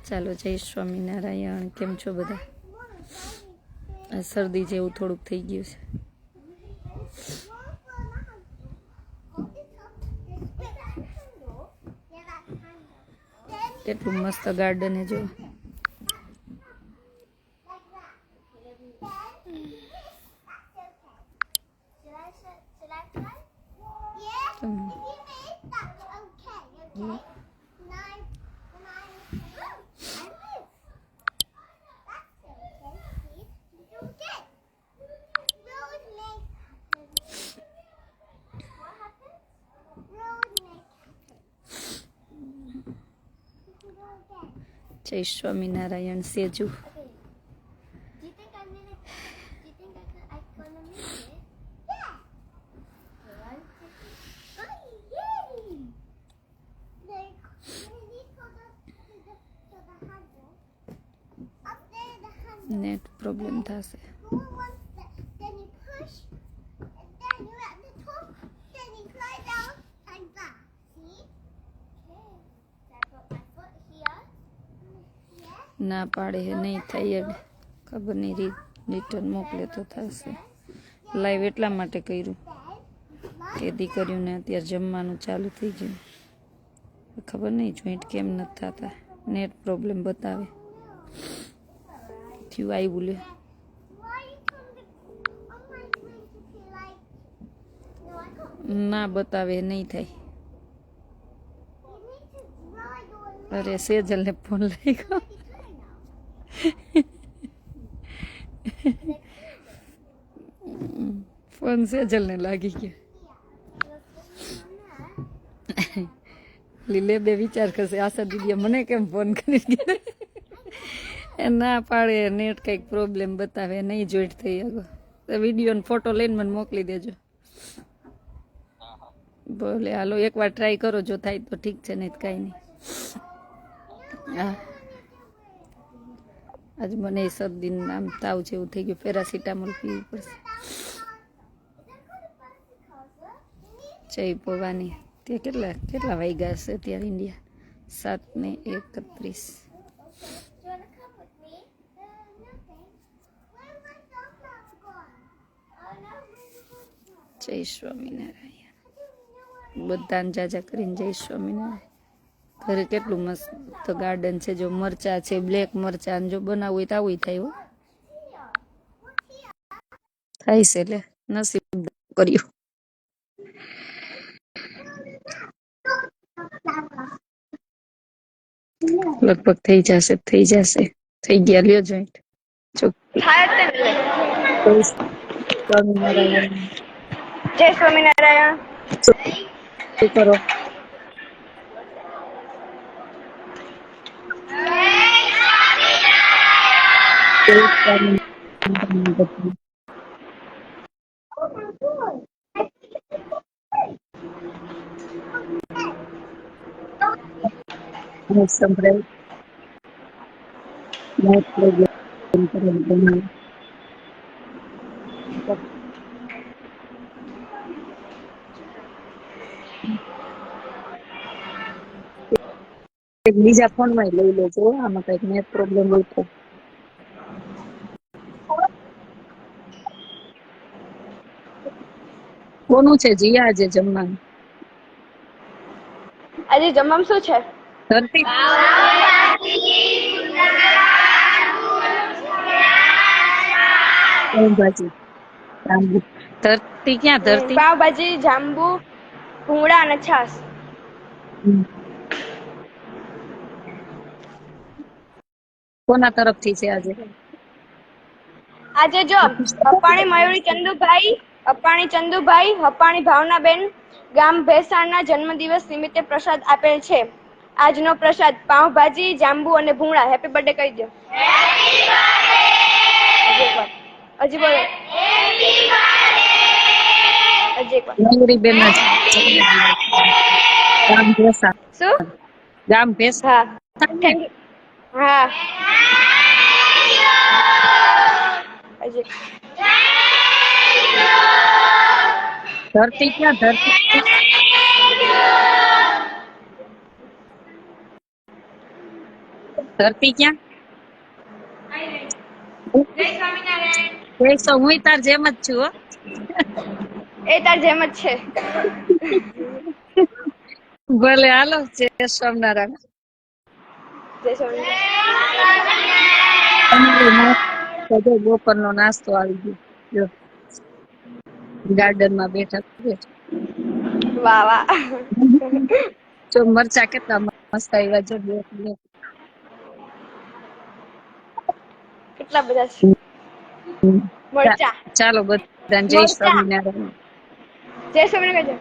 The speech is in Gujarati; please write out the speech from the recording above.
ચાલો જય સ્વામિનારાયણ. કેમ છો બધા? આ શરદી જેવું થોડુંક થઈ ગયું છે. કેટલું મસ્ત ગાર્ડન જો. જય સ્વામિનારાયણ. સેજુ નેટ પ્રોબ્લેમ થશે. ના પાડે નહીં થાય, ખબર નહીં રિટર્ન મોકલે તો થશે. લાઈવ એટલા માટે કર્યું કે દીકરીઓને અત્યારે જમવાનું ચાલુ થઈ ગયું. ખબર નહીં જોઈન્ટ કેમ નથી થતા, નેટ પ્રોબ્લેમ બતાવે. થયું આવ્યું લે. ના બતાવે નહીં થાય. અરે સેજલને ફોન લઈ ગયો. ફોન સેજલને લાગી ગયો. લીલે બે વિચાર કરશે, આશા દીદીએ મને કેમ ફોન કરી ગયો. ના પાડે, નેટ કંઈક પ્રોબ્લેમ બતાવે, નહીં જોઈન્ટ થઈ શકો. વિડીયો ફોટો લઈને મને મોકલી દેજો. બોલે હાલો એકવાર ટ્રાય કરો, જો થાય તો ઠીક છે, નહીં તો કાંઈ નહીં. હા આજે મને શરદી આમ તાવ જેવું થઈ ગયું, પેરાસિટામોલ પીવું પડશે. જય ભવાની. ત્યાં કેટલા વાગ્યા હશે અત્યારે ઇન્ડિયા? 7:31. જય સ્વામિનારાયણ. બધાને જાજા કરીને જય સ્વામિનારાયણ. ઘરે કેટલું મસ્ત ગાર્ડન છે. જો મરચા છે, બ્લેક મરચા, જો બનાવવું હોય તો આવું થાય. હો થાય છે, એટલે નસીબ કર્યું. લગભગ થઈ જશે. થઈ ગયા. લ્યો જોઈન્ટ. સ્વામિનારાયણ. જય સ્વામિનારાયણ. શું કરો? બીજા ફોન માં લઈ લેજો, આમાં કઈક નેટ પ્રોબ્લેમ હોય તો. કોનું છે જીયા આજે જમવાનું? આજે જમવામાં શું છે? ધરતી પાવભાજી. ધરતી ક્યાં? ધરતી પાવભાજી, જાંબુ, ભૂંગળા અને છાસ. કોના તરફથી છે આજે? આજે જો અપાણી મયુરી ચંદુભાઈ, હપાણી ભાવનાબેન, ગામ ભેસાણના જન્મદિવસ નિમિત્તે પ્રસાદ આપેલ છે. આજનો પ્રસાદ પાવભાજી, જાંબુ અને ભૂંગળા. હેપી બર્થડે કહી દો. હજી બોલો. મયુરી બેન ગામ ભેસા. શું? ગામ ભેસા. હા. હજી ધરતી ક્યાં? ધરતી ધરતી ક્યાં જય સ્વામિનારાયણ. હું તાર જેમ જ છું હો. એ તાર જેમ જ છે. ભલે હાલો જય સ્વામિનારાયણ. જય સ્વામિનારાયણ. બપોરનો નાસ્તો આવી ગયો ગાર્ડન માં બેઠા વાહ વાહ. જો મરચા કેટલા મસ્ત આવ્યા છે કેટલા બધા છે મરચા. ચાલો બધાને જય મરચા. સ્વામિનારાયણ. જય સ્વામિનારાયણ.